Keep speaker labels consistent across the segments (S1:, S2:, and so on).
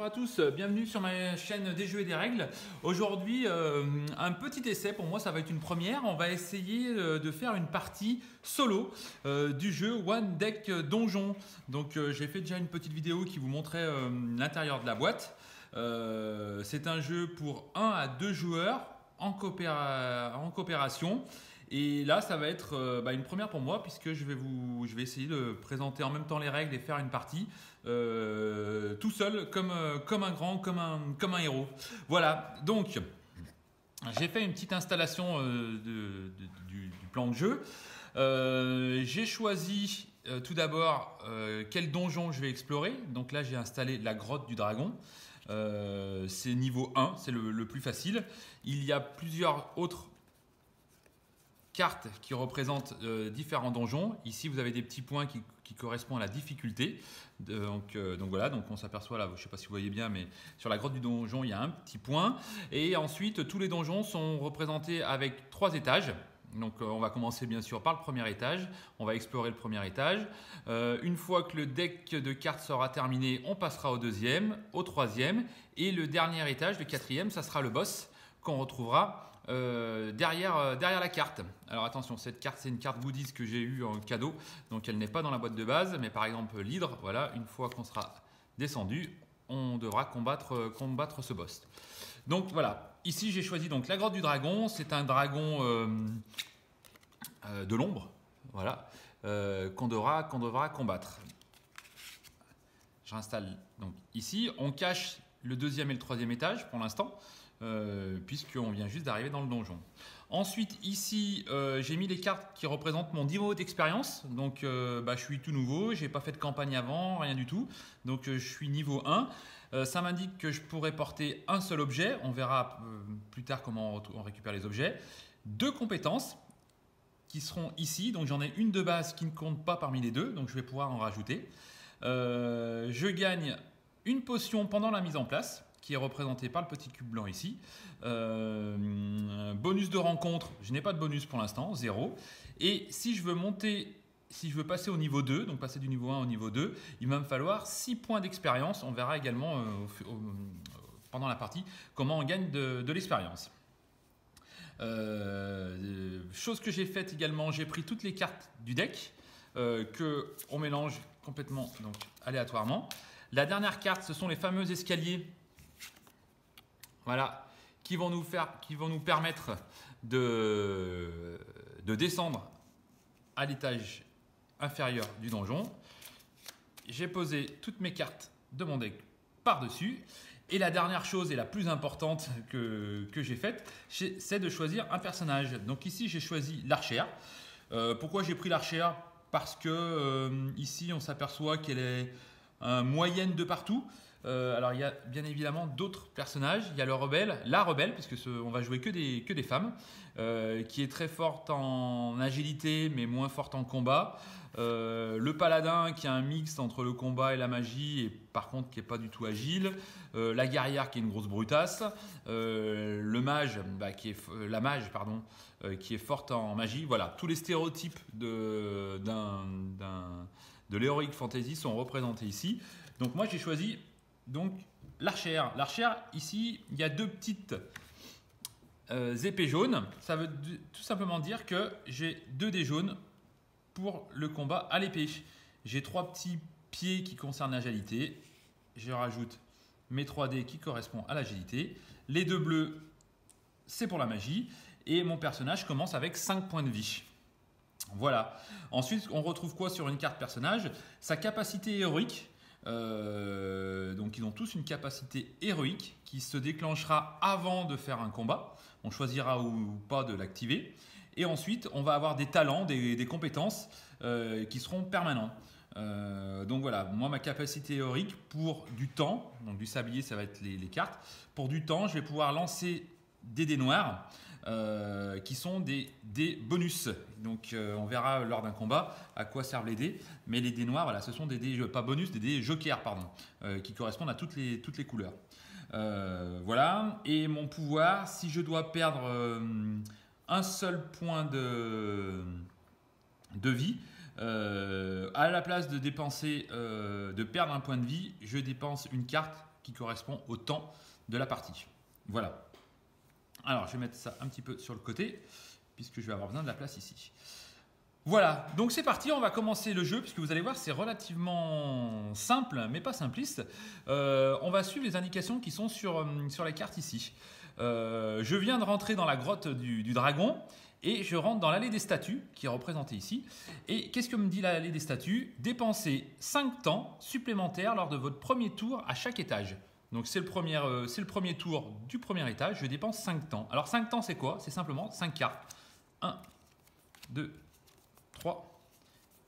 S1: Bonjour à tous, bienvenue sur ma chaîne des jeux et des règles. Aujourd'hui, un petit essai, pour moi ça va être une première. On va essayer de faire une partie solo du jeu One Deck Donjon. Donc j'ai fait déjà une petite vidéo qui vous montrait l'intérieur de la boîte. C'est un jeu pour 1 à 2 joueurs en coopération. Et là, ça va être une première pour moi puisque je vais essayer de présenter en même temps les règles et faire une partie tout seul, comme un grand, comme un héros. Voilà, donc j'ai fait une petite installation du plan de jeu. J'ai choisi tout d'abord quel donjon je vais explorer. Donc là, j'ai installé la grotte du dragon. C'est niveau 1, c'est le plus facile. Il y a plusieurs autres cartes qui représentent différents donjons. Ici, vous avez des petits points qui correspondent à la difficulté. Donc voilà, donc on s'aperçoit là, je ne sais pas si vous voyez bien, mais sur la grotte du donjon, il y a un petit point. Et ensuite, tous les donjons sont représentés avec 3 étages. Donc on va commencer bien sûr par le premier étage. On va explorer le premier étage. Une fois que le deck de cartes sera terminé, on passera au deuxième, au troisième. Et le dernier étage, le quatrième, ça sera le boss qu'on retrouvera derrière la carte. Alors attention, cette carte, c'est une carte goodies que j'ai eue en cadeau, donc elle n'est pas dans la boîte de base, mais par exemple l'hydre, voilà, une fois qu'on sera descendu, on devra combattre ce boss. Donc voilà, ici j'ai choisi donc la grotte du dragon. C'est un dragon de l'ombre, voilà, qu'on devra combattre. Je réinstalle donc ici, on cache le deuxième et le troisième étage pour l'instant, puisqu'on vient juste d'arriver dans le donjon. Ensuite, ici, j'ai mis les cartes qui représentent mon niveau d'expérience. Donc, je suis tout nouveau, je n'ai pas fait de campagne avant, rien du tout. Donc, je suis niveau 1. Ça m'indique que je pourrais porter un seul objet. On verra plus tard comment on récupère les objets. 2 compétences qui seront ici. Donc, j'en ai une de base qui ne compte pas parmi les deux. Donc, je vais pouvoir en rajouter. Je gagne une potion pendant la mise en place, qui est représenté par le petit cube blanc ici. Bonus de rencontre, je n'ai pas de bonus pour l'instant, 0. Et si je veux passer au niveau 2, donc passer du niveau 1 au niveau 2, il va me falloir 6 points d'expérience. On verra également pendant la partie comment on gagne de l'expérience. Chose que j'ai faite également, j'ai pris toutes les cartes du deck qu'on mélange complètement donc, aléatoirement. La dernière carte, ce sont les fameux escaliers. Voilà, qui vont nous permettre de descendre à l'étage inférieur du donjon. J'ai posé toutes mes cartes de mon deck par-dessus. Et la dernière chose et la plus importante que j'ai faite, c'est de choisir un personnage. Donc ici, j'ai choisi l'archère. Pourquoi j'ai pris l'archère? Parce que ici, on s'aperçoit qu'elle est moyenne de partout. Alors il y a bien évidemment d'autres personnages. Il y a la rebelle, puisque on va jouer que des femmes, qui est très forte en agilité mais moins forte en combat. Le paladin qui a un mix entre le combat et la magie et par contre qui n'est pas du tout agile. La guerrière qui est une grosse brutasse. Le mage, la mage pardon, qui est forte en magie. Voilà, tous les stéréotypes de l'heroic fantasy sont représentés ici. Donc moi j'ai choisi donc l'archère. L'archère, ici, il y a 2 petites épées jaunes. Ça veut tout simplement dire que j'ai 2 dés jaunes pour le combat à l'épée. J'ai 3 petits pieds qui concernent l'agilité. Je rajoute mes 3 dés qui correspondent à l'agilité. Les 2 bleus, c'est pour la magie. Et mon personnage commence avec 5 points de vie. Voilà. Ensuite, on retrouve quoi sur une carte personnage? Sa capacité héroïque. Donc ils ont tous une capacité héroïque qui se déclenchera avant de faire un combat. On choisira ou pas de l'activer. Et ensuite, on va avoir des talents, des compétences qui seront permanents. Donc voilà, moi ma capacité héroïque pour du temps, donc du sablier ça va être les cartes. Pour du temps, je vais pouvoir lancer des dés noirs qui sont des bonus. Donc on verra lors d'un combat à quoi servent les dés. Mais les dés noirs, voilà, ce sont des dés, pas bonus, des dés jokers, pardon, qui correspondent à toutes les couleurs. Voilà, et mon pouvoir, si je dois perdre un seul point de vie, à la place de perdre un point de vie, je dépense une carte qui correspond au temps de la partie. Voilà. Alors, je vais mettre ça un petit peu sur le côté, puisque je vais avoir besoin de la place ici. Voilà, donc c'est parti, on va commencer le jeu, puisque vous allez voir, c'est relativement simple, mais pas simpliste. On va suivre les indications qui sont sur la carte ici. Je viens de rentrer dans la grotte du dragon, et je rentre dans l'allée des statues, qui est représentée ici. Et qu'est-ce que me dit l'allée des statues? Dépensez 5 temps supplémentaires lors de votre premier tour à chaque étage. Donc c'est le premier tour du premier étage, je dépense 5 temps. Alors 5 temps c'est quoi? C'est simplement 5 cartes. 1, 2, 3,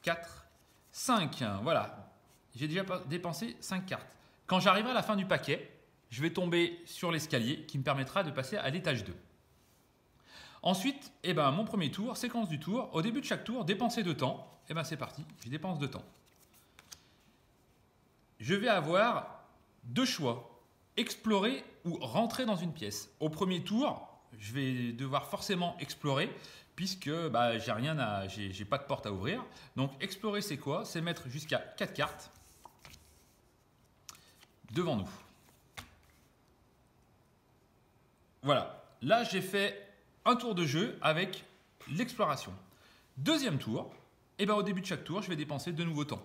S1: 4, 5. Voilà, j'ai déjà dépensé 5 cartes. Quand j'arriverai à la fin du paquet, je vais tomber sur l'escalier qui me permettra de passer à l'étage 2. Ensuite, mon premier tour, séquence du tour. Au début de chaque tour, dépenser 2 temps. C'est parti, je dépense 2 temps. Je vais avoir 2 choix. Explorer ou rentrer dans une pièce. Au premier tour, je vais devoir forcément explorer puisque j'ai pas de porte à ouvrir. Donc explorer c'est quoi? C'est mettre jusqu'à 4 cartes devant nous. Voilà, là j'ai fait un tour de jeu avec l'exploration. Deuxième tour, au début de chaque tour, je vais dépenser de nouveaux temps.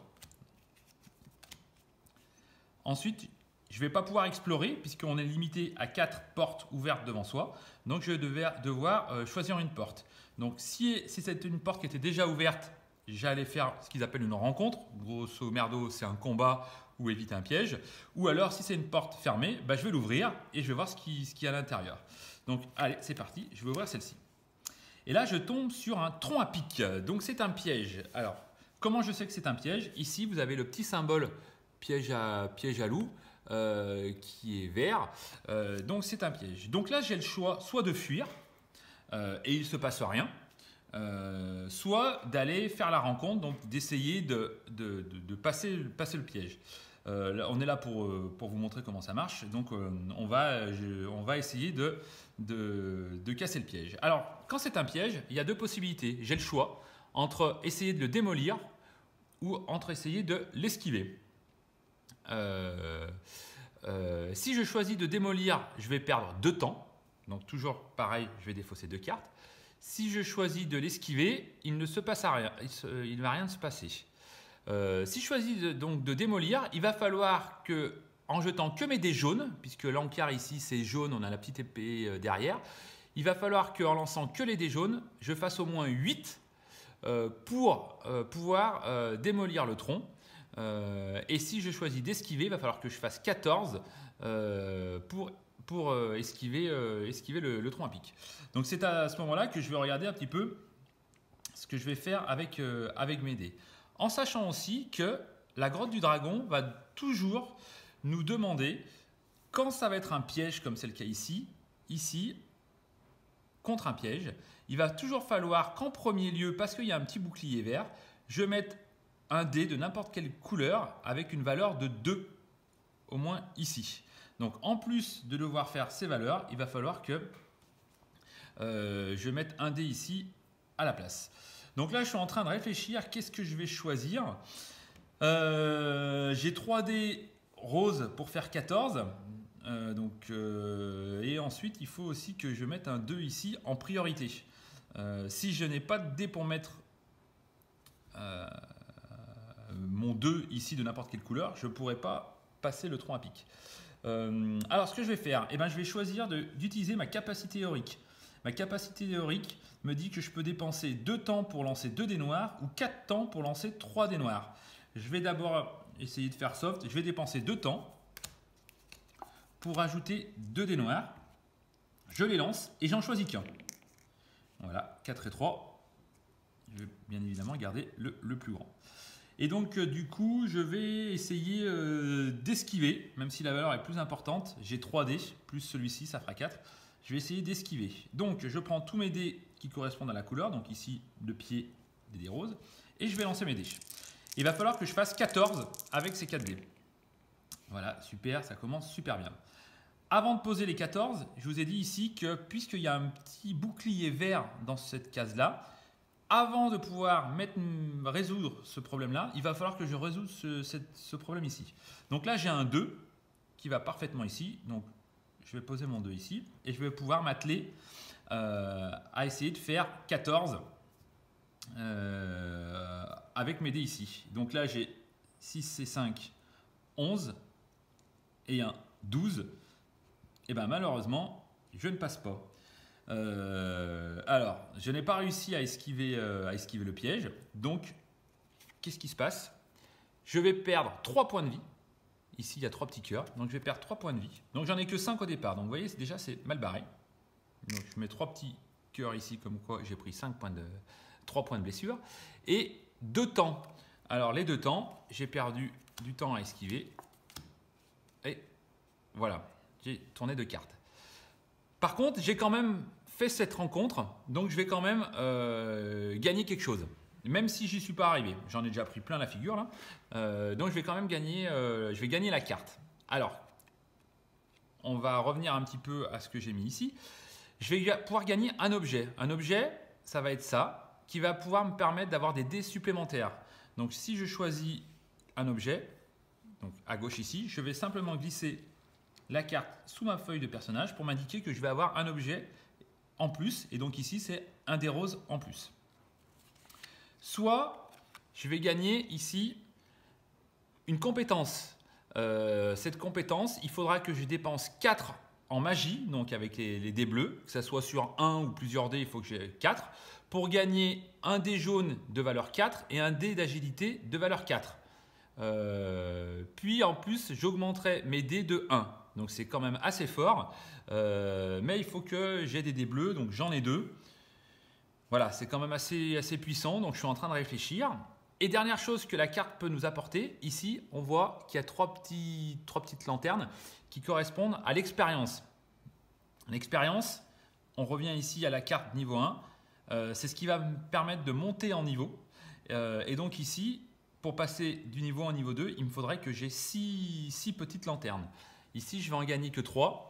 S1: Ensuite, je ne vais pas pouvoir explorer puisqu'on est limité à 4 portes ouvertes devant soi. Donc, je vais devoir choisir une porte. Donc, si c'était une porte qui était déjà ouverte, j'allais faire ce qu'ils appellent une rencontre. Grosso merdo, c'est un combat ou éviter un piège. Ou alors, si c'est une porte fermée, je vais l'ouvrir et je vais voir ce qu'il y a à l'intérieur. Donc, allez, c'est parti. Je vais ouvrir celle-ci. Et là, je tombe sur un tronc à pic. Donc, c'est un piège. Alors, comment je sais que c'est un piège? Ici, vous avez le petit symbole piège à loup. Qui est vert, donc c'est un piège. Donc là j'ai le choix soit de fuir et il ne se passe rien, soit d'aller faire la rencontre, donc d'essayer de passer le piège. Là, on est là pour vous montrer comment ça marche, donc on va essayer de casser le piège. Alors quand c'est un piège, il y a 2 possibilités, j'ai le choix entre essayer de le démolir ou entre essayer de l'esquiver. Si je choisis de démolir, je vais perdre 2 temps. Donc toujours pareil, je vais défausser 2 cartes. Si je choisis de l'esquiver, il ne se passe rien. Il ne va rien se passer. Si je choisis donc de démolir, il va falloir que, en jetant que mes dés jaunes, puisque l'encart ici c'est jaune, on a la petite épée derrière, il va falloir qu'en lançant que les dés jaunes, je fasse au moins 8 pour pouvoir démolir le tronc. Et si je choisis d'esquiver, il va falloir que je fasse 14 pour esquiver le tronc à pic. Donc c'est à ce moment-là que je vais regarder un petit peu ce que je vais faire avec mes dés. En sachant aussi que la grotte du dragon va toujours nous demander, quand ça va être un piège comme c'est le cas ici, contre un piège, il va toujours falloir qu'en premier lieu, parce qu'il y a un petit bouclier vert, je mette un dé de n'importe quelle couleur avec une valeur de 2, au moins ici. Donc en plus de devoir faire ces valeurs, il va falloir que je mette un dé ici à la place. Donc là, je suis en train de réfléchir, qu'est-ce que je vais choisir? J'ai 3 dés roses pour faire 14. Et ensuite, il faut aussi que je mette un 2 ici en priorité. Si je n'ai pas de dé pour mettre mon 2 ici de n'importe quelle couleur, je ne pourrai pas passer le tronc à pic. Alors ce que je vais faire, je vais choisir d'utiliser ma capacité héroïque. Ma capacité héroïque me dit que je peux dépenser 2 temps pour lancer 2 dés noirs ou 4 temps pour lancer 3 dés noirs. Je vais d'abord essayer de faire soft, je vais dépenser 2 temps pour ajouter 2 dés noirs. Je les lance et j'en choisis qu'un. Voilà, 4 et 3. Je vais bien évidemment garder le plus grand. Et donc du coup, je vais essayer d'esquiver, même si la valeur est plus importante. J'ai 3 dés, plus celui-ci, ça fera 4. Je vais essayer d'esquiver. Donc je prends tous mes dés qui correspondent à la couleur, donc ici le pied des dés roses, et je vais lancer mes dés. Il va falloir que je fasse 14 avec ces 4 dés. Voilà, super, ça commence super bien. Avant de poser les 14, je vous ai dit ici que puisqu'il y a un petit bouclier vert dans cette case-là, avant de pouvoir résoudre ce problème-là, il va falloir que je résolve ce problème ici. Donc là, j'ai un 2 qui va parfaitement ici. Donc, je vais poser mon 2 ici et je vais pouvoir m'atteler à essayer de faire 14 avec mes dés ici. Donc là, j'ai 6 et 5, 11 et 1, 12. Et bien malheureusement, je ne passe pas. Alors, je n'ai pas réussi à esquiver le piège. Donc, qu'est-ce qui se passe? Je vais perdre 3 points de vie. Ici, il y a 3 petits cœurs. Donc, je vais perdre 3 points de vie. Donc, j'en ai que 5 au départ. Donc, vous voyez, déjà, c'est mal barré. Donc, je mets 3 petits cœurs ici, comme quoi j'ai pris 3 points de blessure. Et 2 temps. Alors, les 2 temps, j'ai perdu du temps à esquiver. Et voilà, j'ai tourné 2 cartes. Par contre, j'ai quand même fait cette rencontre. Donc, je vais quand même gagner quelque chose. Même si j'y suis pas arrivé, j'en ai déjà pris plein la figure là. Donc je vais quand même gagner, je vais gagner la carte. Alors, on va revenir un petit peu à ce que j'ai mis ici. Je vais pouvoir gagner un objet. Un objet, ça va être ça, qui va pouvoir me permettre d'avoir des dés supplémentaires. Donc si je choisis un objet, donc à gauche ici, je vais simplement glisser la carte sous ma feuille de personnage pour m'indiquer que je vais avoir un objet en plus. Et donc ici, c'est un dé rose en plus. Soit je vais gagner ici une compétence. Cette compétence, il faudra que je dépense 4 en magie, donc avec les dés bleus, que ce soit sur un ou plusieurs dés, il faut que j'ai 4, pour gagner un dé jaune de valeur 4 et un dé d'agilité de valeur 4. Puis en plus, j'augmenterai mes dés de 1. Donc c'est quand même assez fort, mais il faut que j'ai des dés bleus, donc j'en ai 2. Voilà, c'est quand même assez puissant, donc je suis en train de réfléchir. Et dernière chose que la carte peut nous apporter, ici, on voit qu'il y a 3 petites lanternes qui correspondent à l'expérience. L'expérience, on revient ici à la carte niveau 1, c'est ce qui va me permettre de monter en niveau. Et donc ici, pour passer du niveau 1 au niveau 2, il me faudrait que j'ai 6 petites lanternes. Ici, je vais en gagner que 3.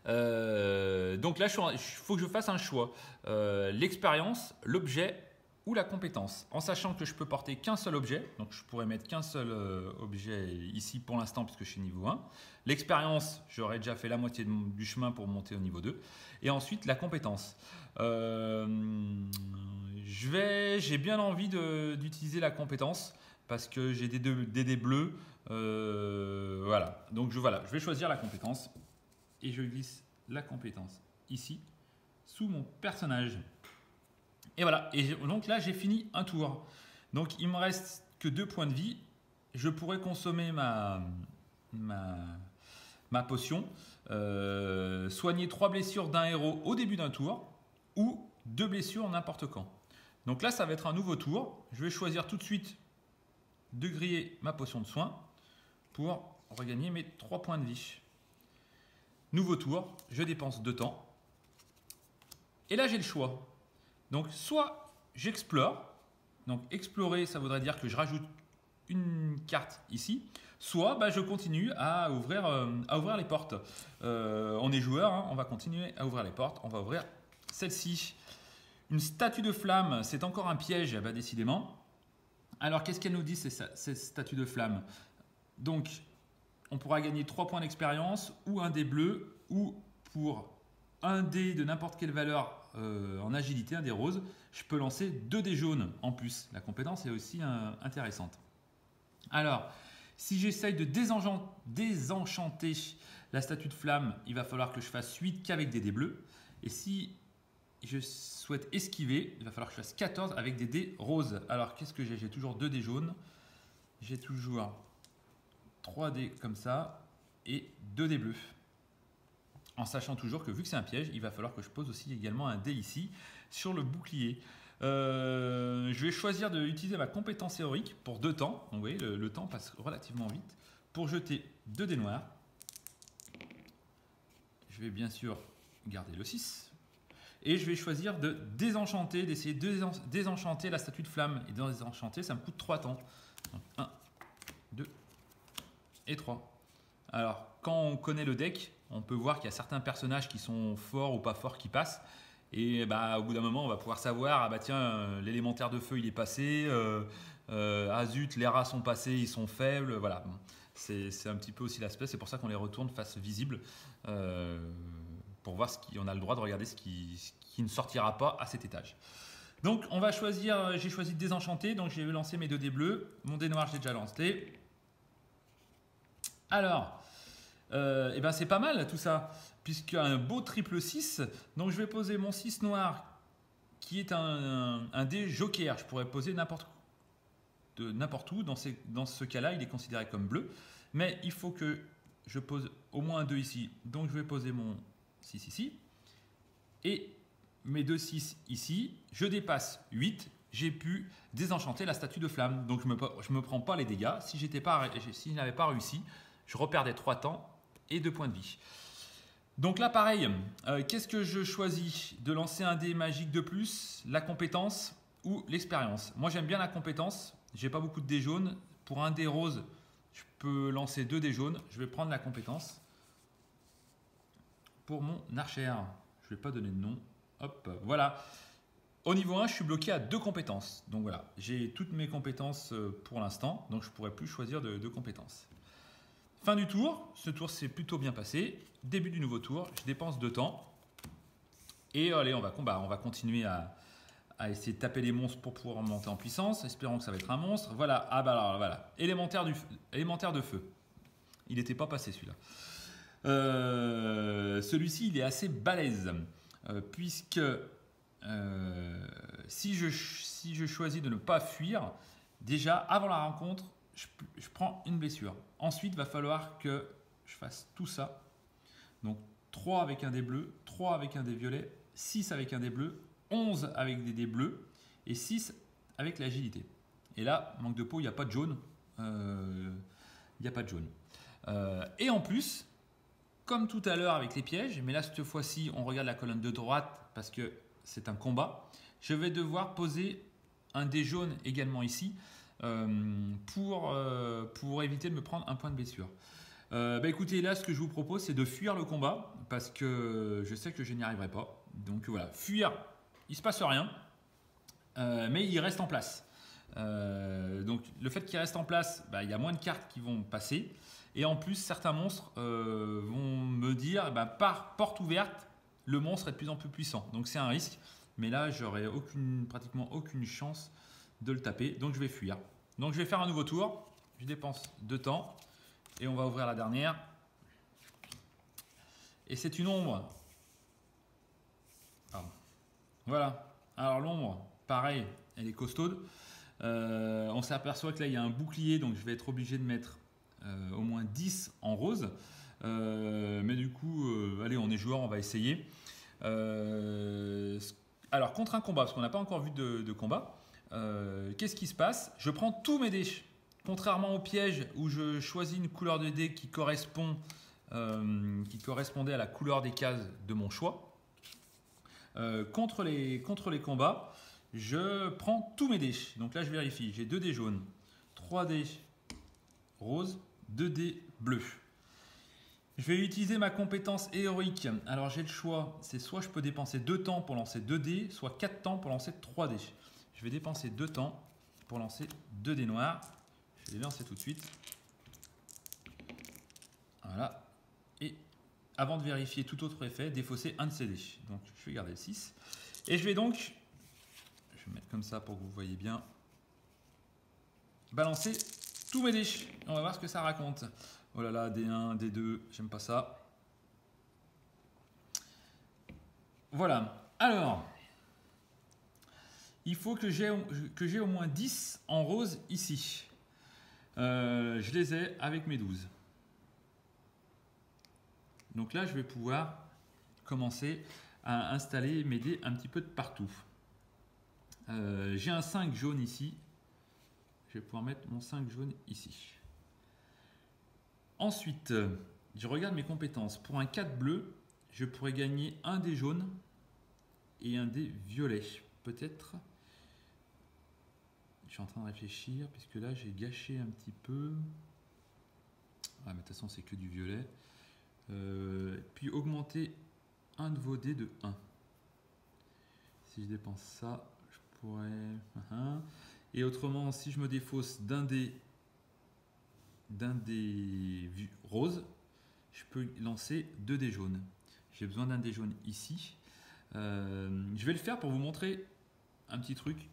S1: Donc là, il faut que je fasse un choix. L'expérience, l'objet ou la compétence. En sachant que je peux porter qu'un seul objet. Donc je pourrais mettre qu'un seul objet ici pour l'instant puisque je suis niveau 1. L'expérience, j'aurais déjà fait la moitié du chemin pour monter au niveau 2. Et ensuite, la compétence. J'ai bien envie d'utiliser la compétence parce que j'ai des dés bleus. Voilà. Donc je vais choisir la compétence. Et je glisse la compétence ici, sous mon personnage. Et voilà, et donc là j'ai fini un tour. Donc il me reste que 2 points de vie. Je pourrais consommer ma potion, soigner 3 blessures d'un héros au début d'un tour, ou 2 blessures n'importe quand. Donc là ça va être un nouveau tour. Je vais choisir tout de suite de griller ma potion de soin pour regagner mes 3 points de vie. Nouveau tour, je dépense 2 temps. Et là, j'ai le choix. Donc, soit j'explore. Donc, explorer, ça voudrait dire que je rajoute une carte ici. Soit je continue à ouvrir les portes. On est joueur, hein, on va continuer à ouvrir les portes. On va ouvrir celle-ci. Une statue de flamme, c'est encore un piège, décidément. Alors, qu'est-ce qu'elle nous dit, cette statue de flamme? Donc, on pourra gagner 3 points d'expérience ou un dé bleu, ou pour un dé de n'importe quelle valeur en agilité, un dé rose, je peux lancer 2 dés jaunes en plus. La compétence est aussi intéressante. Alors, si j'essaye de désenchanter la statue de flamme, il va falloir que je fasse 8 qu'avec des dés bleus. Et si je souhaite esquiver, il va falloir que je fasse 14 avec des dés roses. Alors, qu'est-ce que j'ai? J'ai toujours 2 dés jaunes. J'ai toujours 3 dés comme ça et 2 dés bleus. En sachant toujours que vu que c'est un piège, il va falloir que je pose aussi également un dé ici sur le bouclier. Je vais choisir d'utiliser ma compétence héroïque pour 2 temps. Donc vous voyez, le temps passe relativement vite. Pour jeter 2 dés noirs. Je vais bien sûr garder le 6. Et je vais choisir d'essayer de désenchanter la statue de flamme. Et désenchanter, ça me coûte 3 temps. Donc 1, 2 et 3. Alors, quand on connaît le deck, on peut voir qu'il y a certains personnages qui sont forts ou pas forts qui passent. Et au bout d'un moment, on va pouvoir savoir, tiens, l'élémentaire de feu, il est passé. Zut, les rats sont passés, ils sont faibles. Voilà. C'est un petit peu aussi l'aspect, c'est pour ça qu'on les retourne face visible, pour voir on a le droit de regarder ce qui ne sortira pas à cet étage. Donc on va choisir, j'ai choisi désenchanter, donc j'ai lancé mes 2 dés bleus, mon dé noir j'ai déjà lancé. Alors, eh ben c'est pas mal tout ça, puisque un beau triple 6, donc je vais poser mon 6 noir qui est un dé joker, je pourrais poser n'importe où, dans ce cas-là il est considéré comme bleu, mais il faut que je pose au moins un 2 ici, donc je vais poser mon 6 ici, et mes 2 6 ici, je dépasse 8, j'ai pu désenchanter la statue de flamme, donc je me prends pas les dégâts, si je n'avais pas réussi, je reperdais 3 temps et 2 points de vie. Donc là pareil, qu'est-ce que je choisis? De lancer un dé magique de plus, la compétence ou l'expérience? Moi j'aime bien la compétence, j'ai pas beaucoup de dés jaunes, pour un dé rose, je peux lancer 2 dés jaunes, je vais prendre la compétence. Pour mon archer, je vais pas donner de nom, hop, voilà. Au niveau 1, je suis bloqué à 2 compétences, donc voilà, j'ai toutes mes compétences pour l'instant, donc je pourrais plus choisir de compétences. Fin du tour, ce tour s'est plutôt bien passé. Début du nouveau tour, je dépense 2 temps. Et allez, on va continuer à essayer de taper les monstres pour pouvoir monter en puissance. Espérons que ça va être un monstre. Voilà, ah bah alors voilà, élémentaire de feu. Il n'était pas passé celui-là. Celui-ci, il est assez balèze, puisque si je choisis de ne pas fuir, déjà avant la rencontre, je prends une blessure. Ensuite, il va falloir que je fasse tout ça. Donc 3 avec un dé bleu, 3 avec un dé violet, 6 avec un dé bleu, 11 avec des dés bleus et 6 avec l'agilité. Et là, manque de peau, il n'y a pas de jaune. Et en plus, comme tout à l'heure avec les pièges, mais là cette fois-ci, on regarde la colonne de droite parce que c'est un combat, je vais devoir poser un dé jaune également ici. Pour éviter de me prendre un point de blessure. Écoutez, là ce que je vous propose c'est de fuir le combat parce que je sais que je n'y arriverai pas. Donc voilà, fuir, il ne se passe rien, mais il reste en place. Donc le fait qu'il reste en place, il y a moins de cartes qui vont passer. Et en plus, certains monstres vont me dire, par porte ouverte, le monstre est de plus en plus puissant. Donc c'est un risque, mais là j'aurai pratiquement aucune chance de le taper, donc je vais fuir. Donc je vais faire un nouveau tour, je dépense 2 temps et on va ouvrir la dernière. Et c'est une ombre. Pardon. Voilà, alors l'ombre, pareil, elle est costaude. On s'aperçoit que là il y a un bouclier, donc je vais être obligé de mettre au moins 10 en rose. Mais du coup, allez, on est joueur, on va essayer. Alors contre un combat, parce qu'on n'a pas encore vu de combat, qu'est-ce qui se passe? Je prends tous mes dés. Contrairement au piège où je choisis une couleur de dés qui correspondait à la couleur des cases de mon choix, contre les combats, je prends tous mes dés. Donc là, je vérifie. J'ai 2 dés jaunes, 3 dés roses, 2 dés bleus. Je vais utiliser ma compétence héroïque. Alors j'ai le choix, c'est soit je peux dépenser 2 temps pour lancer 2 dés, soit 4 temps pour lancer 3 dés. Je vais dépenser 2 temps pour lancer 2 dés noirs. Je vais les lancer tout de suite. Voilà. Et avant de vérifier tout autre effet, défausser un de ces dés. Donc je vais garder le 6. Et je vais donc, je vais mettre comme ça pour que vous voyez bien, balancer tous mes dés. On va voir ce que ça raconte. Oh là là, D1, D2, j'aime pas ça. Voilà. Alors, il faut que j'ai au moins 10 en rose ici. Je les ai avec mes 12. Donc là, je vais pouvoir commencer à installer mes dés un petit peu de partout. J'ai un 5 jaune ici. Je vais pouvoir mettre mon 5 jaune ici. Ensuite, je regarde mes compétences. Pour un 4 bleu, je pourrais gagner un dé jaune et un dé violet. Peut-être. Je suis en train de réfléchir, puisque là, j'ai gâché un petit peu. Ah, mais de toute façon, c'est que du violet. Puis augmenter un de vos dés de 1. Si je dépense ça, je pourrais... Et autrement, si je me défausse d'un dé d'un dé rose, je peux lancer 2 dés jaunes. J'ai besoin d'un dé jaune ici. Je vais le faire pour vous montrer un petit truc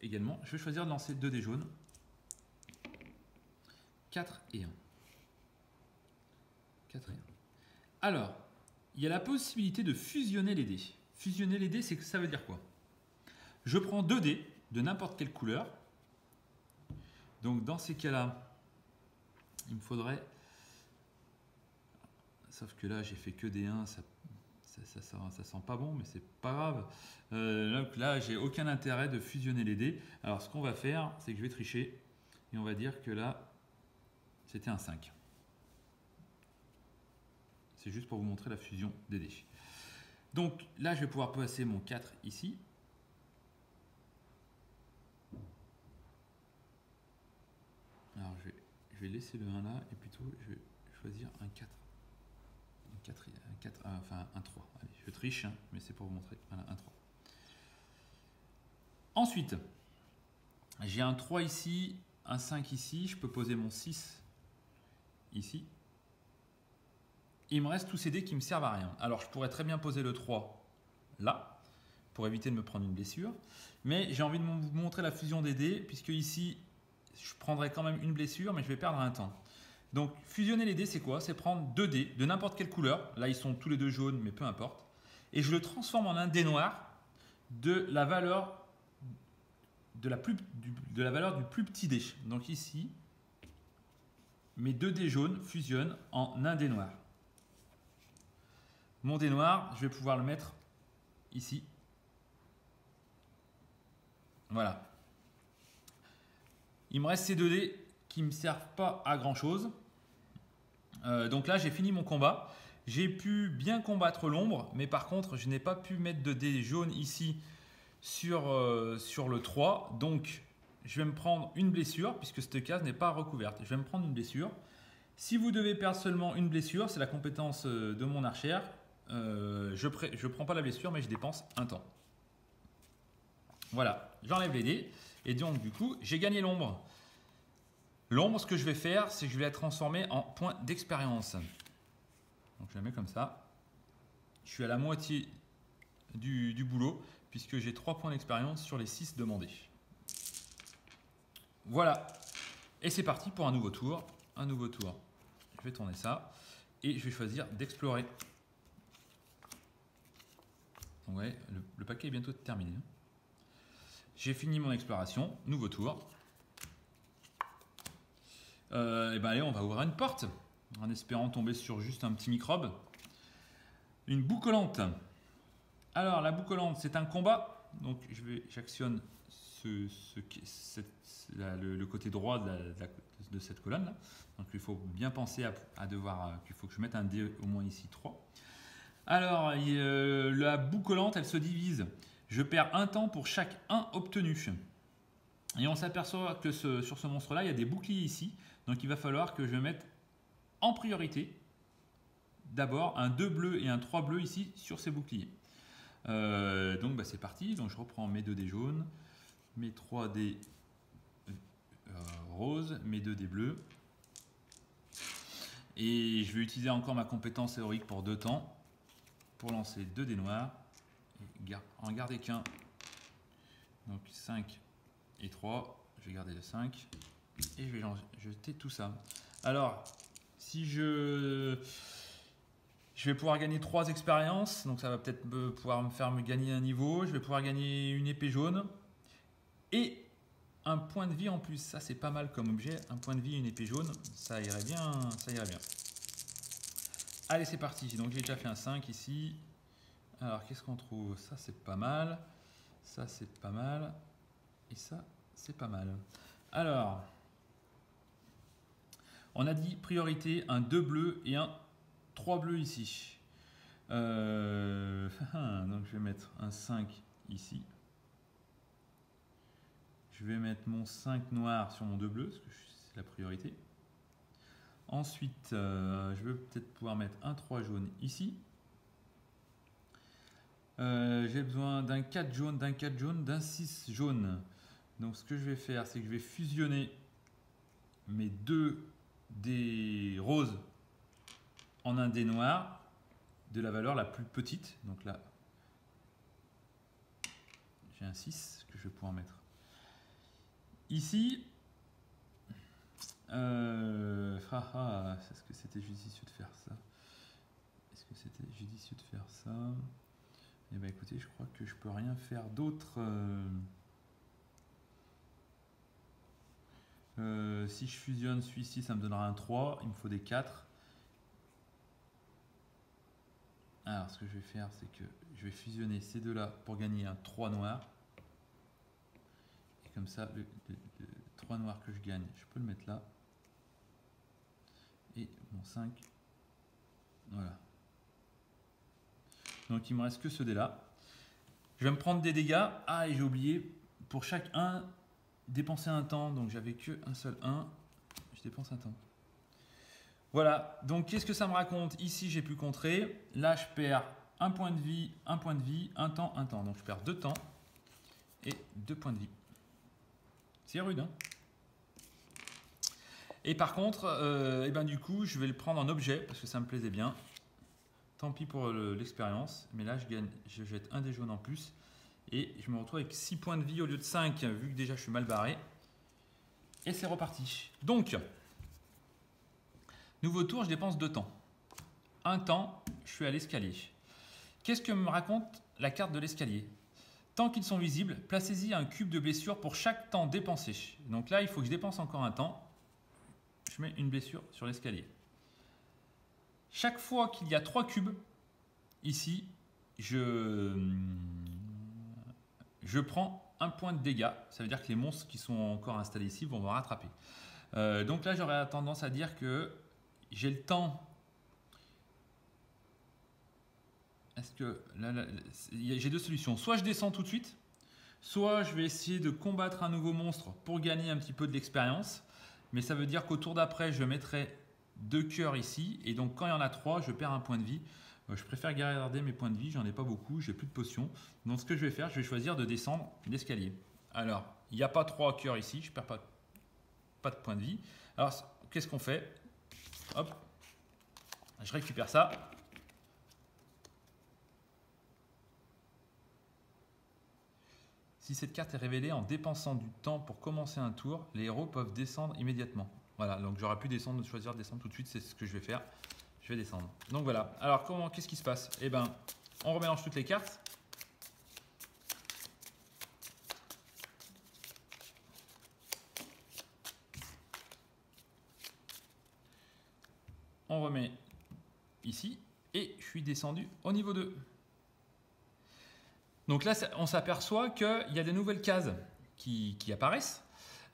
S1: également. Je vais choisir de lancer 2 dés jaunes. 4 et 1. 4 et 1. Alors, il y a la possibilité de fusionner les dés. Fusionner les dés, ça veut dire quoi? Je prends 2 dés de n'importe quelle couleur. Donc dans ces cas-là, il me faudrait... Sauf que là, j'ai fait que des 1, ça sent pas bon, mais c'est pas grave. Donc là, j'ai aucun intérêt de fusionner les dés. Alors ce qu'on va faire, c'est que je vais tricher. Et on va dire que là, c'était un 5. C'est juste pour vous montrer la fusion des dés. Donc là, je vais pouvoir placer mon 4 ici. Alors je vais laisser le 1 là et plutôt je vais choisir un 4. Enfin un 3. Allez, je triche, hein, mais c'est pour vous montrer. Voilà, un 3. Ensuite, j'ai un 3 ici, un 5 ici. Je peux poser mon 6 ici. Il me reste tous ces dés qui ne me servent à rien. Alors, je pourrais très bien poser le 3 là, pour éviter de me prendre une blessure. Mais j'ai envie de vous montrer la fusion des dés, puisque ici, je prendrai quand même une blessure, mais je vais perdre un temps. Donc, fusionner les dés, c'est quoi? C'est prendre 2 dés de n'importe quelle couleur. Là, ils sont tous les deux jaunes, mais peu importe. Et je le transforme en un dé noir de la valeur du plus petit dé. Donc ici, mes 2 dés jaunes fusionnent en un dé noir. Mon dé noir, je vais pouvoir le mettre ici. Voilà. Il me reste ces 2 dés qui ne me servent pas à grand chose. Donc là, j'ai fini mon combat. J'ai pu bien combattre l'ombre, mais par contre, je n'ai pas pu mettre de dés jaunes ici sur le 3. Donc, je vais me prendre une blessure, puisque cette case n'est pas recouverte. Je vais me prendre une blessure. Si vous devez perdre seulement une blessure, c'est la compétence de mon archère. Je ne prends pas la blessure, mais je dépense un temps. Voilà, j'enlève les dés. Et donc, du coup, j'ai gagné l'ombre. L'ombre, ce que je vais faire, c'est que je vais la transformer en point d'expérience. Donc, je la mets comme ça. Je suis à la moitié du boulot, puisque j'ai 3 points d'expérience sur les 6 demandés. Voilà. Et c'est parti pour un nouveau tour. Un nouveau tour. Je vais tourner ça. Et je vais choisir d'explorer. Ouais, le paquet est bientôt terminé. J'ai fini mon exploration. Nouveau tour. Et ben allez, on va ouvrir une porte. En espérant tomber sur juste un petit microbe. Une boue collante. Alors, la boue collante, c'est un combat. Donc, j'actionne le côté droit de cette colonne là. Donc, il faut bien penser qu'il faut que je mette un dé au moins ici 3. Alors, la boue collante, elle se divise. Je perds un temps pour chaque 1 obtenu. Et on s'aperçoit que sur ce monstre-là, il y a des boucliers ici. Donc, il va falloir que je mette en priorité d'abord un 2 bleu et un 3 bleu ici sur ces boucliers. Donc, bah, c'est parti. Donc, je reprends mes 2 dés jaunes, mes 3 dés roses, mes 2 dés bleus. Et je vais utiliser encore ma compétence héroïque pour 2 temps pour lancer 2 dés noirs. Et en garder qu'un. Donc, 5 et 3. Je vais garder le 5. Et je vais jeter tout ça. Alors, si je vais pouvoir gagner 3 expériences. Donc, ça va peut-être pouvoir me faire gagner un niveau. Je vais pouvoir gagner une épée jaune. Et un point de vie en plus. Ça, c'est pas mal comme objet. Un point de vie, une épée jaune. Ça irait bien. Ça irait bien. Allez, c'est parti. Donc, j'ai déjà fait un 5 ici. Alors, qu'est-ce qu'on trouve? Ça, c'est pas mal. Ça, c'est pas mal. Et ça, c'est pas mal. Alors, on a dit priorité, un 2 bleu et un 3 bleus ici. Donc, je vais mettre un 5 ici. Je vais mettre mon 5 noir sur mon 2 bleu, parce que c'est la priorité. Ensuite, je vais peut-être pouvoir mettre un 3 jaune ici. J'ai besoin d'un 4 jaune, d'un 6 jaune. Donc ce que je vais faire, c'est que je vais fusionner mes 2 des roses en un dé noir de la valeur la plus petite. Donc là, j'ai un 6 que je vais pouvoir mettre ici. Est-ce que c'était judicieux de faire ça? Est-ce que c'était judicieux de faire ça? Eh bien écoutez, je crois que je peux rien faire d'autre. Si je fusionne celui-ci, ça me donnera un 3. Il me faut des 4. Alors ce que je vais faire, c'est que je vais fusionner ces deux-là pour gagner un 3 noir. Et comme ça, le 3 noir que je gagne, je peux le mettre là. Et mon 5. Voilà. Donc il me reste que ce dé là. Je vais me prendre des dégâts. Ah, et j'ai oublié, pour chaque 1, dépenser un temps. Donc j'avais que un seul 1. Je dépense un temps. Voilà. Donc qu'est-ce que ça me raconte? Ici, j'ai pu contrer. Là, je perds un point de vie, un point de vie, un temps, un temps. Donc je perds 2 temps et 2 points de vie. C'est rude, hein? Et par contre, et ben du coup, je vais le prendre en objet parce que ça me plaisait bien. Tant pis pour l'expérience, mais là je jette un des jaunes en plus et je me retrouve avec 6 points de vie au lieu de 5 vu que déjà je suis mal barré. Et c'est reparti. Donc, nouveau tour, je dépense 2 temps. Un temps, je suis à l'escalier. Qu'est-ce que me raconte la carte de l'escalier? Tant qu'ils sont visibles, placez-y un cube de blessure pour chaque temps dépensé. Donc là, il faut que je dépense encore un temps. Je mets une blessure sur l'escalier. Chaque fois qu'il y a 3 cubes, ici, je prends un point de dégâts. Ça veut dire que les monstres qui sont encore installés ici vont me rattraper. Donc là, j'aurais tendance à dire que j'ai le temps. Est-ce que j'ai 2 solutions. Soit je descends tout de suite, soit je vais essayer de combattre un nouveau monstre pour gagner un petit peu de l'expérience. Mais ça veut dire qu'au tour d'après, je mettrai 2 cœurs ici. Et donc, quand il y en a 3, je perds un point de vie. Je préfère garder mes points de vie. J'en ai pas beaucoup. J'ai plus de potions. Donc, ce que je vais faire, je vais choisir de descendre l'escalier. Alors, il n'y a pas 3 cœurs ici. Je ne perds pas de points de vie. Alors, qu'est-ce qu'on fait? Hop. Je récupère ça. Si cette carte est révélée en dépensant du temps pour commencer un tour, les héros peuvent descendre immédiatement. Voilà, donc j'aurais pu choisir de descendre tout de suite, c'est ce que je vais faire. Je vais descendre. Donc voilà. Alors qu'est-ce qui se passe? Eh bien, on remélange toutes les cartes. On remet ici et je suis descendu au niveau 2. Donc là, on s'aperçoit qu'il y a des nouvelles cases qui apparaissent.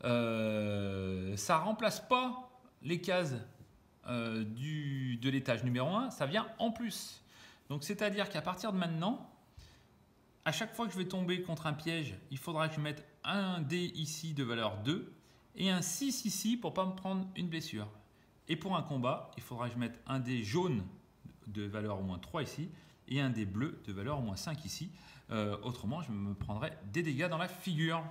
S1: Ça ne remplace pas les cases de l'étage numéro 1, ça vient en plus. Donc c'est-à-dire qu'à partir de maintenant, à chaque fois que je vais tomber contre un piège, il faudra que je mette un dé ici de valeur 2 et un 6 ici pour ne pas me prendre une blessure. Et pour un combat, il faudra que je mette un dé jaune de valeur au moins 3 ici et un dé bleu de valeur au moins 5 ici. Autrement, je me prendrais des dégâts dans la figure.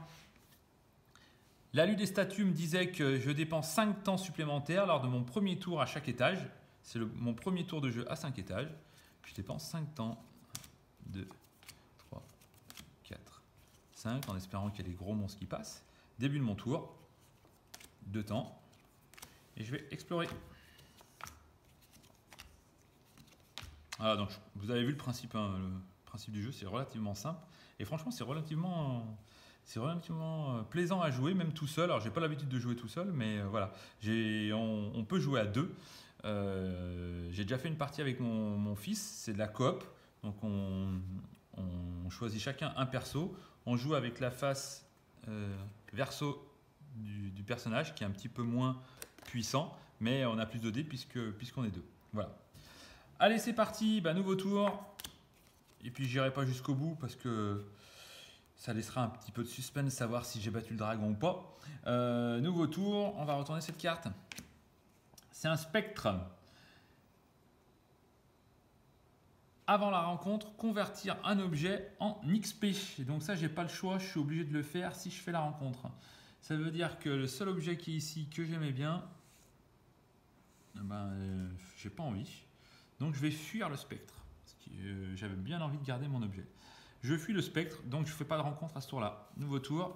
S1: L'alu des statues me disait que je dépense 5 temps supplémentaires lors de mon premier tour à chaque étage. C'est mon premier tour de jeu à 5 étages. Je dépense 5 temps. 1, 2, 3, 4, 5 en espérant qu'il y ait des gros monstres qui passent. Début de mon tour. 2 temps. Et je vais explorer. Voilà, donc vous avez vu le principe, hein, le principe du jeu, c'est relativement simple. Et franchement, c'est relativement plaisant à jouer, même tout seul. Alors, j'ai pas l'habitude de jouer tout seul, mais voilà. On peut jouer à 2. J'ai déjà fait une partie avec mon fils, c'est de la coop. Donc, on choisit chacun un perso. On joue avec la face verso du personnage, qui est un petit peu moins puissant, mais on a plus de dés puisqu'on est 2. Voilà. Allez, c'est parti, nouveau tour. Et puis j'irai pas jusqu'au bout parce que ça laissera un petit peu de suspense, savoir si j'ai battu le dragon ou pas. Nouveau tour, on va retourner cette carte. C'est un spectre. Avant la rencontre, convertir un objet en XP. Et donc ça, j'ai pas le choix, je suis obligé de le faire si je fais la rencontre. Ça veut dire que le seul objet qui est ici, que j'aimais bien, j'ai pas envie. Donc je vais fuir le spectre. Parce que j'avais bien envie de garder mon objet. Je fuis le spectre, donc je ne fais pas de rencontre à ce tour-là. Nouveau tour.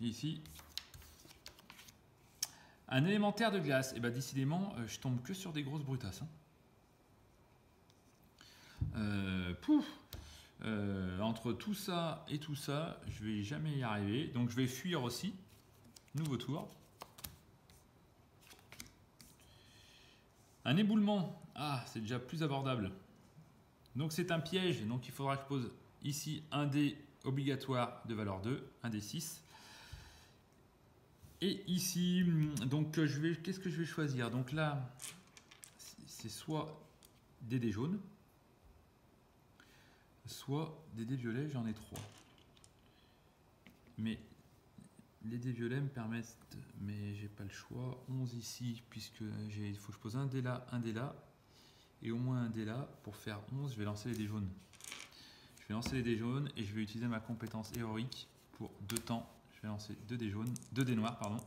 S1: Et ici. Un élémentaire de glace. Et décidément, je tombe que sur des grosses brutasses. Entre tout ça et tout ça, je vais jamais y arriver. Donc je vais fuir aussi. Nouveau tour. Un éboulement. Ah, c'est déjà plus abordable. Donc c'est un piège. Donc il faudra que je pose ici un dé obligatoire de valeur 2, un dé 6. Et ici, donc qu'est-ce que je vais choisir? Donc là, c'est soit des dés jaunes, soit des dés violets, j'en ai 3. Mais les dés violets me permettent, mais j'ai pas le choix, 11 ici, puisque il faut que je pose un dé là, et au moins un dé là. Pour faire 11, je vais lancer les dés jaunes. Je vais lancer les dés jaunes et je vais utiliser ma compétence héroïque pour 2 temps. Je vais lancer 2 dés jaunes, 2 dés noirs, pardon.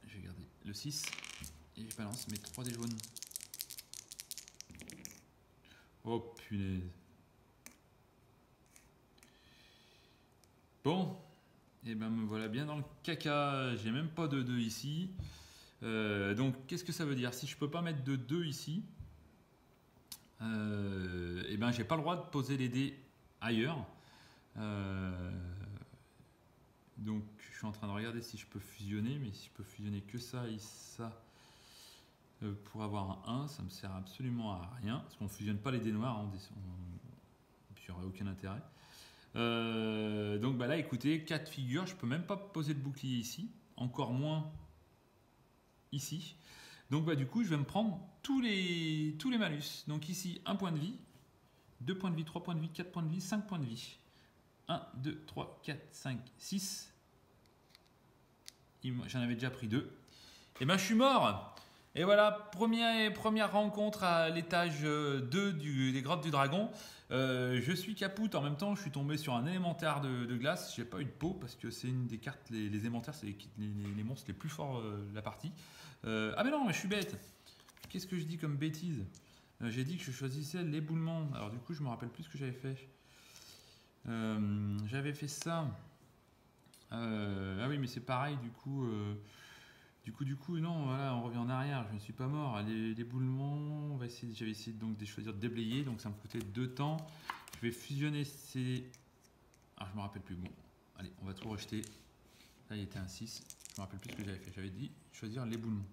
S1: Je vais garder le 6 et je balance mes 3 dés jaunes. Oh punaise. Bon, et me voilà bien dans le caca. J'ai même pas de 2 ici. Donc qu'est-ce que ça veut dire? Si je peux pas mettre de 2 ici, j'ai pas le droit de poser les dés ailleurs. Donc je suis en train de regarder si je peux fusionner, mais si je peux fusionner que ça et ça pour avoir un 1, ça me sert absolument à rien, parce qu'on ne fusionne pas les dés noirs, il n'y aurait aucun intérêt. Donc là écoutez, cas de figure, je peux même pas poser le bouclier ici, encore moins ici. Donc du coup je vais me prendre tous les malus. Donc ici 1 point de vie, 2 points de vie, 3 points de vie, 4 points de vie, 5 points de vie. 1, 2, 3, 4, 5, 6. J'en avais déjà pris 2. Et je suis mort. Et voilà, première rencontre à l'étage 2 des grottes du dragon. Je suis capoute, en même temps je suis tombé sur un élémentaire de glace. J'ai pas eu de peau parce que c'est une des cartes, les élémentaires c'est les monstres les plus forts de la partie. Ah mais non, mais je suis bête. Qu'est-ce que je dis comme bêtise? J'ai dit que je choisissais l'éboulement. Alors du coup je me rappelle plus ce que j'avais fait. J'avais fait ça. Ah oui, mais c'est pareil, du coup, non, voilà, on revient en arrière. Je ne suis pas mort. L'éboulement, j'avais essayé donc de choisir de déblayer, donc ça me coûtait 2 temps. Je vais fusionner ces. Ah, je me rappelle plus. Bon, allez, on va tout rejeter. Là, il était un 6. Je me rappelle plus ce que j'avais fait. J'avais dit choisir l'éboulement.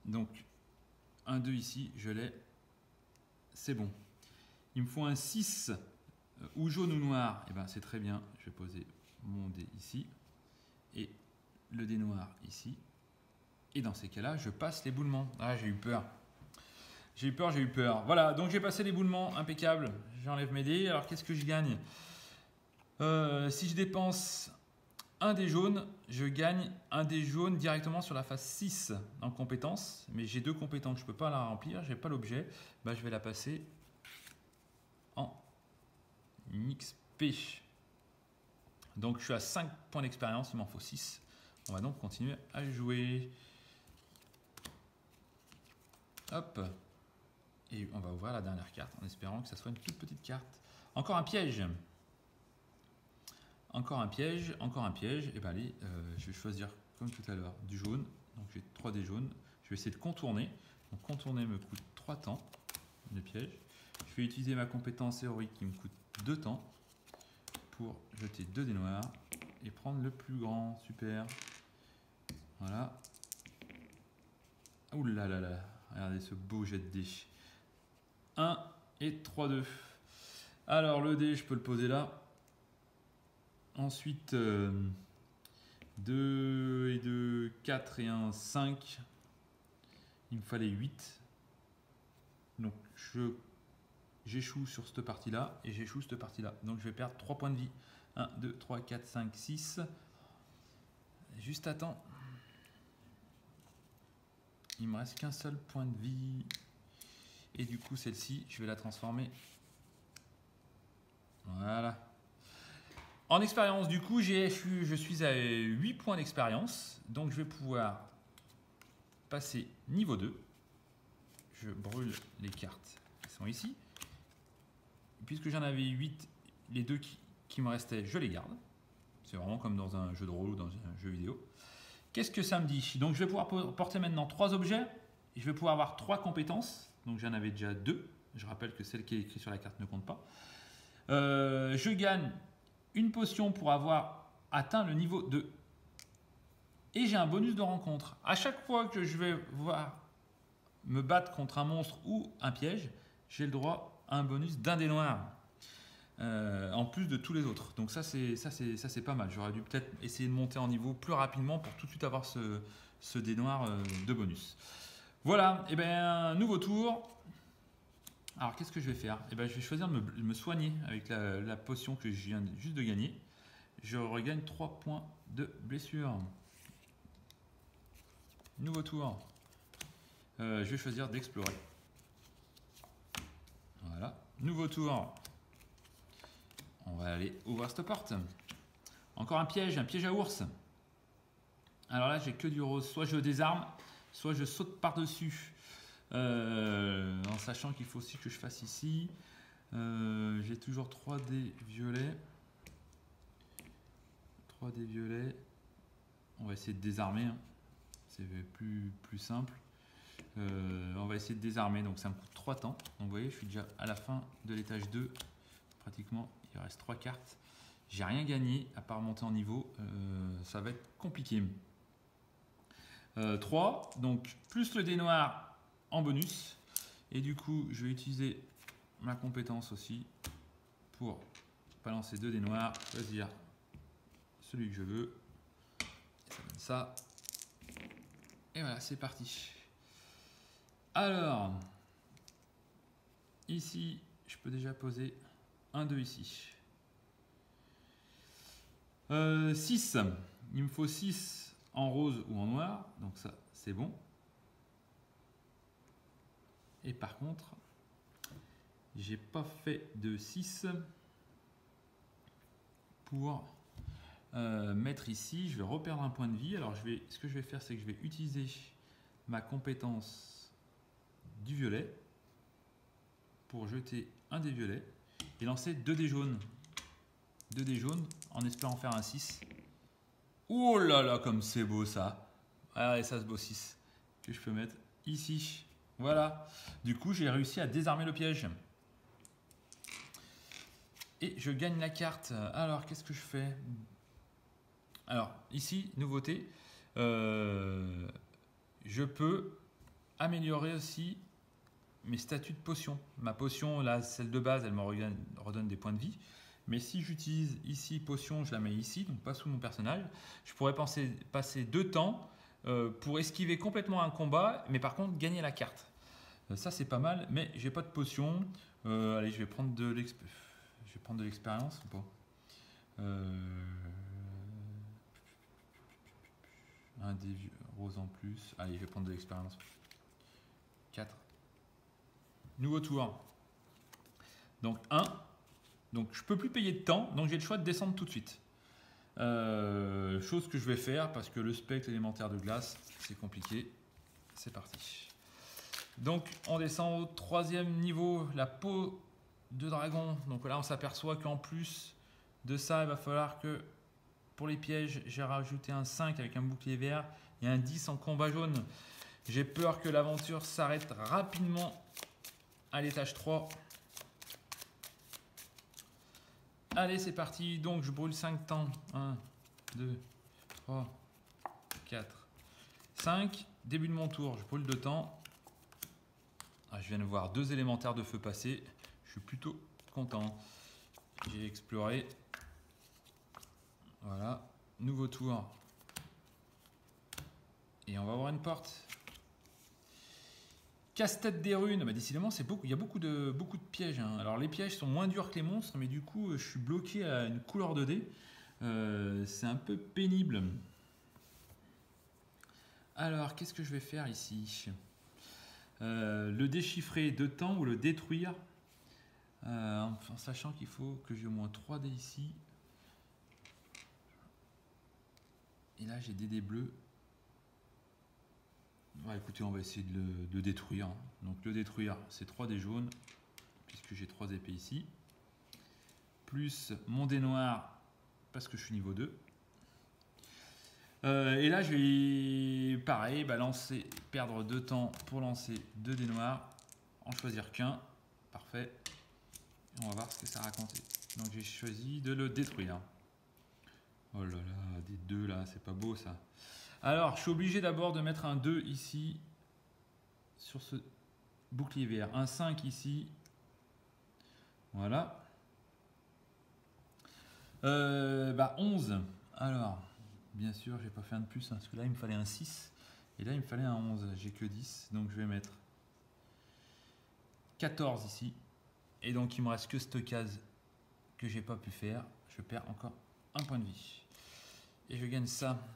S1: Donc, 1, 2 ici, je l'ai. C'est bon. Il me faut un 6. Ou jaune ou noir, c'est très bien. Je vais poser mon dé ici et le dé noir ici. Et dans ces cas-là, je passe l'éboulement. Ah, j'ai eu peur. J'ai eu peur. Voilà, donc j'ai passé l'éboulement, impeccable. J'enlève mes dés. Alors, qu'est-ce que je gagne? Si je dépense un dé jaune, je gagne un dé jaune directement sur la phase 6 en compétence. Mais j'ai 2 compétences, je ne peux pas la remplir, je n'ai pas l'objet. Je vais la passer en XP. Donc je suis à 5 points d'expérience, il m'en faut 6. On va donc continuer à jouer. Hop. Et on va ouvrir la dernière carte en espérant que ça soit une toute petite carte. Encore un piège. Encore un piège, encore un piège. Et allez, je vais choisir comme tout à l'heure du jaune. Donc j'ai 3 dés jaunes. Je vais essayer de contourner. Donc contourner me coûte 3 temps de piège. Je vais utiliser ma compétence héroïque qui me coûte 2 temps pour jeter 2 dés noirs et prendre le plus grand. Super. Voilà. Ouh là là là. Regardez ce beau jet de dés. 1 et 3, 2. Alors le dé, je peux le poser là. Ensuite, 2 et 2, 4 et 1, 5. Il me fallait 8. Donc j'échoue sur cette partie-là et j'échoue cette partie-là. Donc je vais perdre 3 points de vie. 1, 2, 3, 4, 5, 6. Juste à temps. Il me reste qu'un seul point de vie. Et du coup, celle-ci, je vais la transformer. Voilà. En expérience, du coup, je suis à 8 points d'expérience. Donc, je vais pouvoir passer niveau 2. Je brûle les cartes qui sont ici. Puisque j'en avais 8, les deux qui me restaient, je les garde. C'est vraiment comme dans un jeu de rôle ou dans un jeu vidéo. Qu'est-ce que ça me dit? Donc, je vais pouvoir porter maintenant 3 objets. Je vais pouvoir avoir 3 compétences. Donc, j'en avais déjà 2. Je rappelle que celle qui est écrite sur la carte ne compte pas. Je gagne une potion pour avoir atteint le niveau 2. Et j'ai un bonus de rencontre. À chaque fois que je vais me battre contre un monstre ou un piège, j'ai le droit à un bonus d'un dé noir. En plus de tous les autres. Donc ça c'est pas mal. J'aurais dû peut-être essayer de monter en niveau plus rapidement pour tout de suite avoir ce dé noir de bonus. Voilà, et bien nouveau tour. Alors qu'est-ce que je vais faire? Je vais choisir de me soigner avec la potion que je viens juste de gagner. Je regagne 3 points de blessure. Nouveau tour. Je vais choisir d'explorer. Voilà. Nouveau tour. On va aller ouvrir cette porte. Encore un piège à ours. Alors là, j'ai que du rose. Soit je désarme, soit je saute par-dessus. En sachant qu'il faut aussi que je fasse ici. J'ai toujours 3 dés violets. 3 dés violets. On va essayer de désarmer. Hein. C'est plus simple. On va essayer de désarmer. Donc ça me coûte 3 temps. Donc vous voyez, je suis déjà à la fin de l'étage 2. Pratiquement. Il reste 3 cartes. J'ai rien gagné à part monter en niveau. Ça va être compliqué. 3. Donc plus le dé noir en bonus. Et du coup, je vais utiliser ma compétence aussi pour balancer 2 dés noirs. Choisir celui que je veux. Ça donne ça. Et voilà, c'est parti. Alors, ici, je peux déjà poser un 2 ici. 6. Il me faut 6 en rose ou en noir. Donc ça, c'est bon. Et par contre, j'ai pas fait de 6 pour mettre ici. Je vais reperdre un point de vie. Alors ce que je vais faire, c'est que je vais utiliser ma compétence du violet pour jeter un dé violet et lancer 2 dés jaunes. 2 dés jaunes en espérant faire un 6. Oh là là, comme c'est beau ça. Allez, ça c'est beau 6 que je peux mettre ici. Voilà. Du coup, j'ai réussi à désarmer le piège. Et je gagne la carte. Alors, qu'est-ce que je fais? Alors, ici, nouveauté. Je peux améliorer aussi mes statuts de potion. Ma potion, là, celle de base, elle me redonne des points de vie. Mais si j'utilise ici potion, je la mets ici, donc pas sous mon personnage, je pourrais passer 2 temps pour esquiver complètement un combat, mais par contre gagner la carte. Ça c'est pas mal, mais j'ai pas de potion. Allez, je vais prendre de l'expérience ou pas? Un des roses en plus. Allez, je vais prendre de l'expérience. 4. Nouveau tour. Donc 1. Donc je peux plus payer de temps, donc j'ai le choix de descendre tout de suite. Chose que je vais faire parce que le spectre élémentaire de glace, c'est compliqué. C'est parti. Donc on descend au 3e niveau, la peau de dragon. Donc là on s'aperçoit qu'en plus de ça, il va falloir que pour les pièges, j'ai rajouté un 5 avec un bouclier vert et un 10 en combat jaune. J'ai peur que l'aventure s'arrête rapidement à l'étage 3. Allez, c'est parti. Donc, je brûle 5 temps. 1, 2, 3, 4, 5. Début de mon tour, je brûle 2 temps. Ah, je viens de voir 2 élémentaires de feu passer. Je suis plutôt content. J'ai exploré. Voilà. Nouveau tour. Et on va avoir une porte. Casse-tête des runes, bah décidément il y a beaucoup de pièges. Hein. Alors les pièges sont moins durs que les monstres, mais du coup je suis bloqué à une couleur de dés. C'est un peu pénible. Alors qu'est-ce que je vais faire ici? Le déchiffrer 2 temps ou le détruire en sachant qu'il faut que j'ai au moins 3 dés ici. Et là, j'ai des dés bleus. Ouais, écoutez, on va essayer de le détruire. Donc le détruire, c'est 3 dés jaunes, puisque j'ai 3 épées ici. Plus mon dé noir, parce que je suis niveau 2. Et là, je vais, pareil, perdre 2 temps pour lancer 2 dés noirs, en choisir qu'un. Parfait. Et on va voir ce que ça raconte. Donc j'ai choisi de le détruire. Oh là là, des 2 là, c'est pas beau ça. Alors, je suis obligé d'abord de mettre un 2 ici, sur ce bouclier vert. Un 5 ici. Voilà. 11. Alors, bien sûr, j'ai pas fait un de plus, hein, parce que là, il me fallait un 6. Et là, il me fallait un 11. J'ai que 10, donc je vais mettre 14 ici. Et donc, il me reste que cette case que j'ai pas pu faire. Je perds encore un point de vie. Et je gagne ça.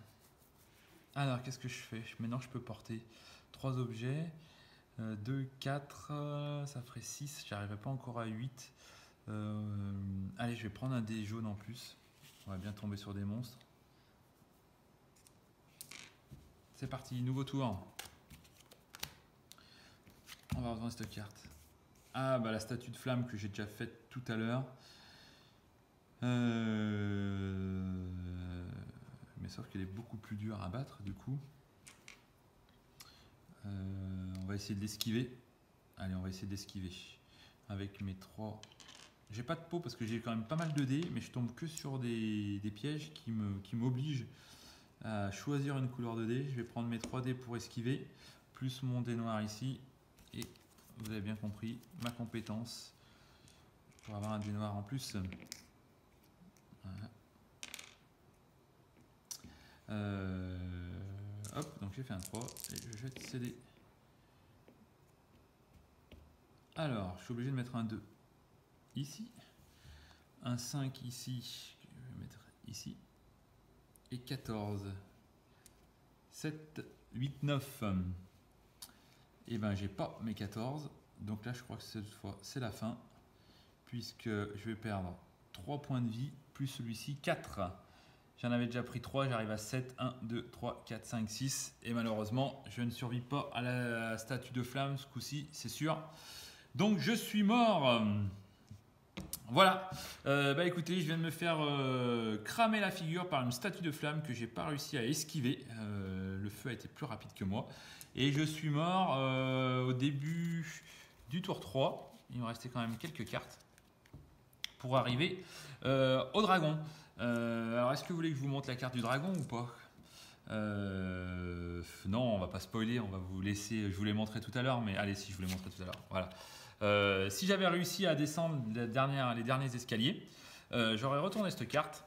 S1: Alors, qu'est-ce que je fais? Maintenant, je peux porter 3 objets. 2, 4, ça ferait 6. J'arriverai pas encore à 8. Allez, je vais prendre un dé jaune en plus. On va bien tomber sur des monstres. C'est parti, nouveau tour. On va rejoindre cette carte. Ah, bah la statue de flamme que j'ai déjà faite tout à l'heure. Mais sauf qu'elle est beaucoup plus dure à battre du coup. On va essayer de l'esquiver. Allez, on va essayer de l'esquiver. Avec mes 3... J'ai pas de pot parce que j'ai quand même pas mal de dés, mais je tombe que sur des pièges qui m'obligent à choisir une couleur de dés. Je vais prendre mes 3 dés pour esquiver, plus mon dé noir ici. Et vous avez bien compris, ma compétence pour avoir un dé noir en plus. Voilà. Hop, donc j'ai fait un 3 et je jette ces dés. Alors, je suis obligé de mettre un 2 ici, un 5 ici, je vais mettre ici, et 14, 7, 8, 9. Et ben j'ai pas mes 14, donc là je crois que cette fois c'est la fin, puisque je vais perdre 3 points de vie, plus celui-ci 4. J'en avais déjà pris 3, j'arrive à 7, 1, 2, 3, 4, 5, 6, et malheureusement je ne survis pas à la statue de flamme ce coup-ci, c'est sûr. Donc je suis mort. Voilà, écoutez, je viens de me faire cramer la figure par une statue de flamme que j'ai pas réussi à esquiver. Le feu a été plus rapide que moi. Et je suis mort au début du tour 3. Il me restait quand même quelques cartes pour arriver au dragon. Alors, est-ce que vous voulez que je vous montre la carte du dragon ou pas? Non, on va pas spoiler, on va vous laisser, je vous l'ai montré tout à l'heure, mais allez, si je vous l'ai montré tout à l'heure, voilà. Si j'avais réussi à descendre les derniers escaliers, j'aurais retourné cette carte,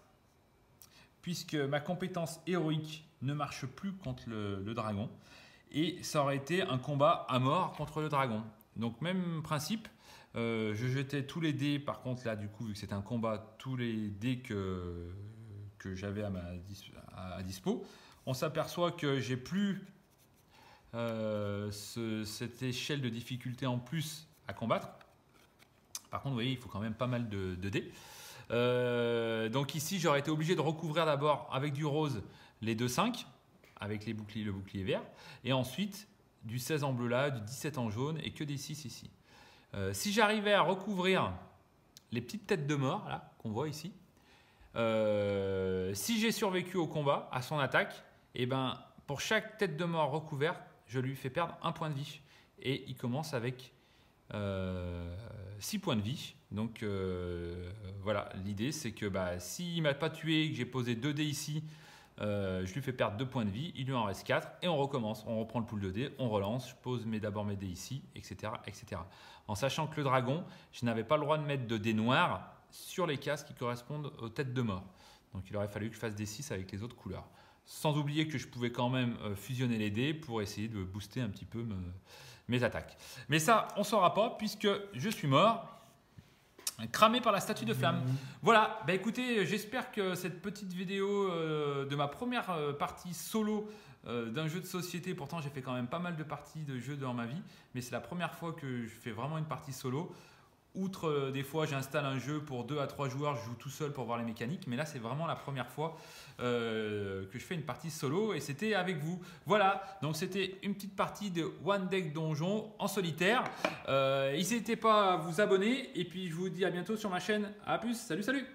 S1: puisque ma compétence héroïque ne marche plus contre le dragon, et ça aurait été un combat à mort contre le dragon. Donc même principe, je jetais tous les dés, par contre là du coup vu que c'était un combat, tous les dés que j'avais à dispo, on s'aperçoit que j'ai plus cette échelle de difficulté en plus à combattre. Par contre, vous voyez, il faut quand même pas mal de dés. Donc ici, j'aurais été obligé de recouvrir d'abord avec du rose les 2-5, avec le bouclier vert, et ensuite du 16 en bleu là, du 17 en jaune, et que des 6 ici. Si j'arrivais à recouvrir les petites têtes de mort là qu'on voit ici, si j'ai survécu au combat, à son attaque, et ben, pour chaque tête de mort recouverte, je lui fais perdre un point de vie. Et il commence avec 6 points de vie. Donc voilà, l'idée c'est que s'il ne m'a pas tué et que j'ai posé 2 dés ici, je lui fais perdre 2 points de vie, il lui en reste 4 et on recommence. On reprend le pool de dés, on relance, je pose d'abord mes dés ici, etc., etc. En sachant que le dragon, je n'avais pas le droit de mettre de dés noirs sur les cases qui correspondent aux têtes de mort. Donc il aurait fallu que je fasse des 6 avec les autres couleurs. Sans oublier que je pouvais quand même fusionner les dés pour essayer de booster un petit peu mes attaques. Mais ça, on ne saura pas puisque je suis mort, cramé par la statue de flamme. Voilà, écoutez, j'espère que cette petite vidéo de ma première partie solo d'un jeu de société, pourtant j'ai fait quand même pas mal de parties de jeux dans ma vie, mais c'est la première fois que je fais vraiment une partie solo, outre des fois j'installe un jeu pour 2 à 3 joueurs, je joue tout seul pour voir les mécaniques, mais là c'est vraiment la première fois que je fais une partie solo et c'était avec vous. Voilà, donc c'était une petite partie de One Deck Donjon en solitaire. N'hésitez pas à vous abonner et puis je vous dis à bientôt sur ma chaîne. A plus, salut salut.